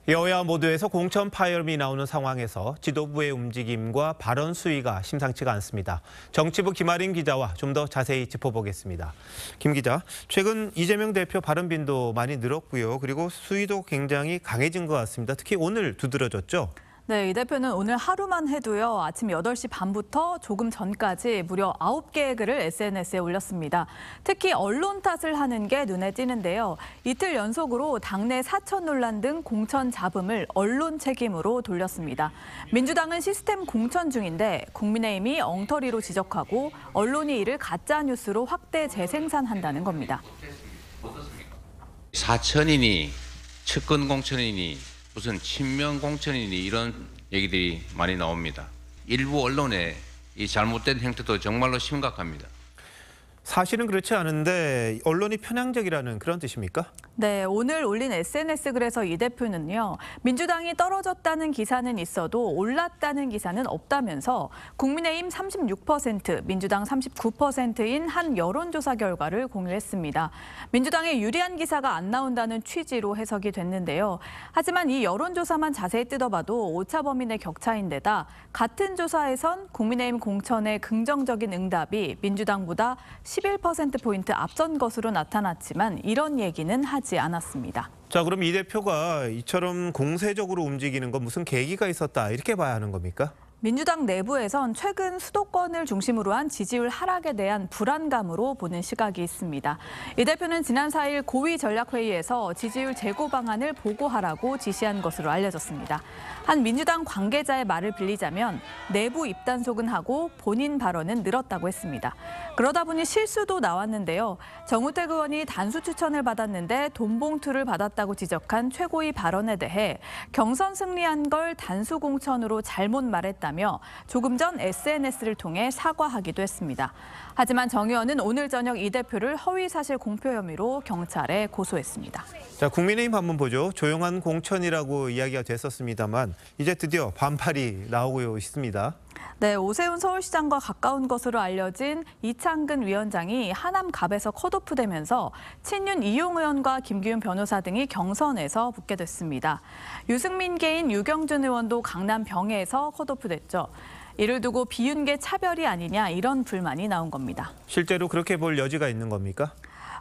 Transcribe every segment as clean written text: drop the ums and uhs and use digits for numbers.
여야 모두에서 공천 파열음이 나오는 상황에서 지도부의 움직임과 발언 수위가 심상치가 않습니다. 정치부 김아린 기자와 좀 더 자세히 짚어보겠습니다. 김 기자, 최근 이재명 대표 발언 빈도 많이 늘었고요. 그리고 수위도 굉장히 강해진 것 같습니다. 특히 오늘 두드러졌죠? 네, 이 대표는 오늘 하루만 해도요. 아침 8시 반부터 조금 전까지 무려 9개의 글을 SNS에 올렸습니다. 특히 언론 탓을 하는 게 눈에 띄는데요. 이틀 연속으로 당내 사천 논란 등 공천 잡음을 언론 책임으로 돌렸습니다. 민주당은 시스템 공천 중인데 국민의힘이 엉터리로 지적하고 언론이 이를 가짜 뉴스로 확대 재생산한다는 겁니다. 사천이니 측근 공천이니 무슨 친명 공천이니 이런 얘기들이 많이 나옵니다. 일부 언론의 이 잘못된 행태도 정말로 심각합니다. 사실은 그렇지 않은데 언론이 편향적이라는 그런 뜻입니까? 네, 오늘 올린 SNS 글에서 이 대표는요. 민주당이 떨어졌다는 기사는 있어도 올랐다는 기사는 없다면서 국민의힘 36%, 민주당 39%인 한 여론조사 결과를 공유했습니다. 민주당에 유리한 기사가 안 나온다는 취지로 해석이 됐는데요. 하지만 이 여론조사만 자세히 뜯어봐도 오차 범위 내 격차인데다 같은 조사에선 국민의힘 공천의 긍정적인 응답이 민주당보다 11%포인트 앞선 것으로 나타났지만 이런 얘기는 하지 않았습니다. 자, 그럼 이 대표가 이처럼 공세적으로 움직이는 건 무슨 계기가 있었다 이렇게 봐야 하는 겁니까? 민주당 내부에선 최근 수도권을 중심으로 한 지지율 하락에 대한 불안감으로 보는 시각이 있습니다. 이 대표는 지난 4일 고위 전략회의에서 지지율 재고 방안을 보고하라고 지시한 것으로 알려졌습니다. 한 민주당 관계자의 말을 빌리자면 내부 입단속은 하고 본인 발언은 늘었다고 했습니다. 그러다 보니 실수도 나왔는데요. 정우택 의원이 단수 추천을 받았는데 돈 봉투를 받았다고 지적한 최고위 발언에 대해 경선 승리한 걸 단수 공천으로 잘못 말했다며 조금 전 SNS를 통해 사과하기도 했습니다. 하지만 정 의원은 오늘 저녁 이 대표를 허위사실 공표 혐의로 경찰에 고소했습니다. 자, 국민의힘 한번 보죠. 조용한 공천이라고 이야기가 됐었습니다만 이제 드디어 반발이 나오고 있습니다. 네, 오세훈 서울시장과 가까운 것으로 알려진 이창근 위원장이 하남갑에서 컷오프되면서 친윤 이용 의원과 김기훈 변호사 등이 경선에서 붙게 됐습니다. 유승민 계인 유경준 의원도 강남 병해에서 컷오프됐죠. 이를 두고 비윤계 차별이 아니냐 이런 불만이 나온 겁니다. 실제로 그렇게 볼 여지가 있는 겁니까?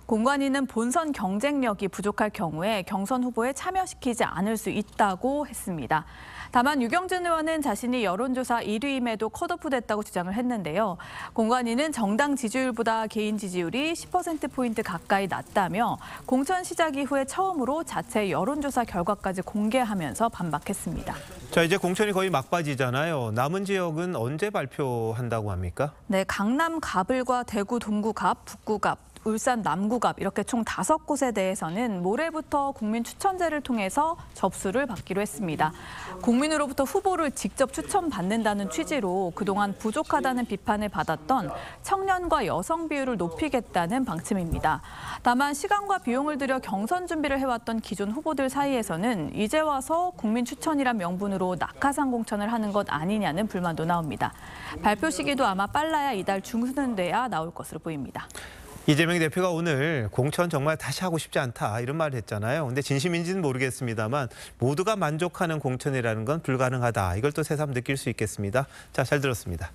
공관위는 본선 경쟁력이 부족할 경우에 경선 후보에 참여시키지 않을 수 있다고 했습니다. 다만 유경준 의원은 자신이 여론조사 1위임에도 컷오프됐다고 주장을 했는데요. 공관위는 정당 지지율보다 개인 지지율이 10%포인트 가까이 낮다며 공천 시작 이후에 처음으로 자체 여론조사 결과까지 공개하면서 반박했습니다. 자, 이제 공천이 거의 막바지잖아요. 남은 지역은 언제 발표한다고 합니까? 네, 강남 갑을과 대구 동구갑, 북구갑, 울산 남구갑 이렇게 총 5곳에 대해서는 모레부터 국민 추천제를 통해서 접수를 받기로 했습니다. 국민으로부터 후보를 직접 추천받는다는 취지로 그동안 부족하다는 비판을 받았던 청년과 여성 비율을 높이겠다는 방침입니다. 다만 시간과 비용을 들여 경선 준비를 해왔던 기존 후보들 사이에서는 이제 와서 국민 추천이란 명분으로 낙하산 공천을 하는 것 아니냐는 불만도 나옵니다. 발표 시기도 아마 빨라야 이달 중순 돼야 나올 것으로 보입니다. 이재명 대표가 오늘 공천 정말 다시 하고 싶지 않다 이런 말을 했잖아요. 근데 진심인지는 모르겠습니다만 모두가 만족하는 공천이라는 건 불가능하다. 이걸 또 새삼 느낄 수 있겠습니다. 자, 잘 들었습니다.